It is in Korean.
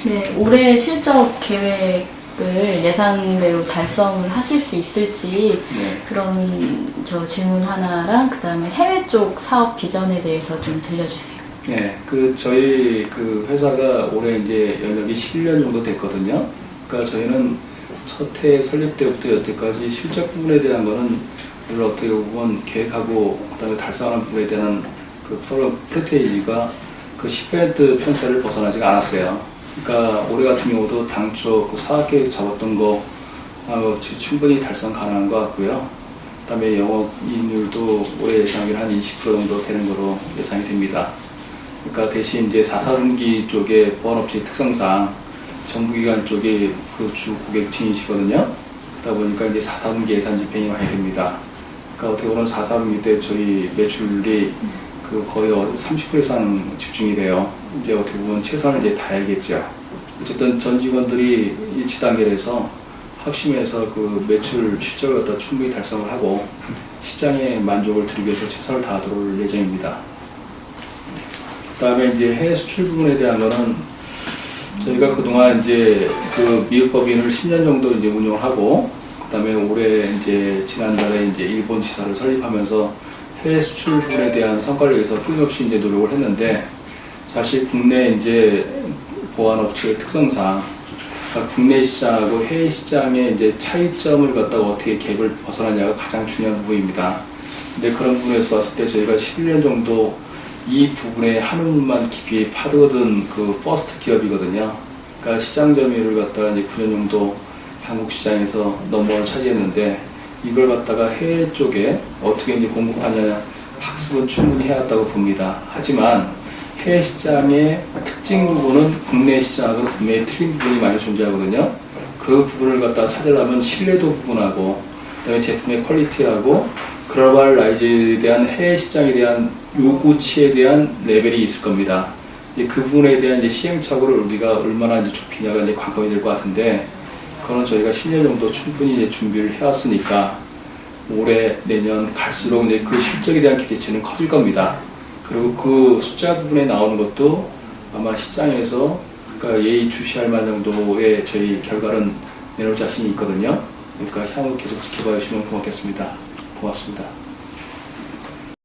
네, 올해 실적 계획을 예상대로 달성을 하실 수 있을지 그런 질문 하나랑 그 다음에 해외 쪽 사업 비전에 대해서 좀 들려주세요. 네, 저희 회사가 올해 이제 연력이 11년 정도 됐거든요. 그러니까 저희는 첫 해 설립 때부터 여태까지 실적 부분에 대한 거는 늘 어떻게 보면 계획하고 그다음에 달성하는 부분에 대한 프로테이지가 10% 편차를 벗어나지가 않았어요. 그러니까 올해 같은 경우도 당초 사업 계획 잡았던 거 충분히 달성 가능한 것 같고요. 그다음에 영업이익률도 올해 예상이 한 20% 정도 되는 거로 예상이 됩니다. 그러니까 대신 이제 4사분기 쪽의 보안업체 특성상 정부기관 쪽이 주 고객층이시거든요. 그러다 보니까 이제 4사분기 예산 집행이 많이 됩니다. 그러니까 어떻게 보면 4사분기 때 저희 매출이 거의 30% 이상 집중이 돼요. 이제 어떻게 보면 최선을 이제 다해야겠죠. 어쨌든 전 직원들이 일치 단계에서 합심해서 매출 실적을 갖다 충분히 달성을 하고 시장의 만족을 드리기 위해서 최선을 다하도록 예정입니다. 그 다음에 이제 해외 수출 부분에 대한 거는 저희가 그동안 이제 미국 법인을 10년 정도 이제 운영하고, 그 다음에 올해 이제 지난달에 이제 일본 지사를 설립하면서 해외 수출 부분에 대한 성과를 위해서 끊임없이 이제 노력을 했는데, 사실 국내 이제 보안업체의 특성상 국내 시장하고 해외 시장의 이제 차이점을 갖다가 어떻게 갭을 벗어나냐가 가장 중요한 부분입니다. 근데 그런 부분에서 봤을 때 저희가 11년 정도 이 부분에 한우만 깊이 파고든 퍼스트 기업이거든요. 그러니까 시장 점유율을 갖다가 이제 9년 정도 한국 시장에서 넘버원을 차지했는데, 이걸 갖다가 해외 쪽에 어떻게 이제 공급하냐 학습은 충분히 해왔다고 봅니다. 하지만 해외 시장의 특징 부분은 국내 시장하고 분명히 틀린 부분이 많이 존재하거든요. 그 부분을 갖다가 찾으려면 신뢰도 부분하고, 그다음에 제품의 퀄리티하고 글로벌라이즈에 대한 해외 시장에 대한 요구치에 대한 레벨이 있을 겁니다. 그 부분에 대한 이제 시행착오를 우리가 얼마나 이제 좁히냐가 이제 관건이 될 것 같은데, 그거는 저희가 10년 정도 충분히 이제 준비를 해왔으니까 올해 내년 갈수록 이제 실적에 대한 기대치는 커질 겁니다. 그리고 숫자 부분에 나오는 것도 아마 시장에서 예의주시할 만한 정도의 저희 결과는 내놓을 자신이 있거든요. 그러니까 향후 계속 지켜봐 주시면 고맙겠습니다. 고맙습니다.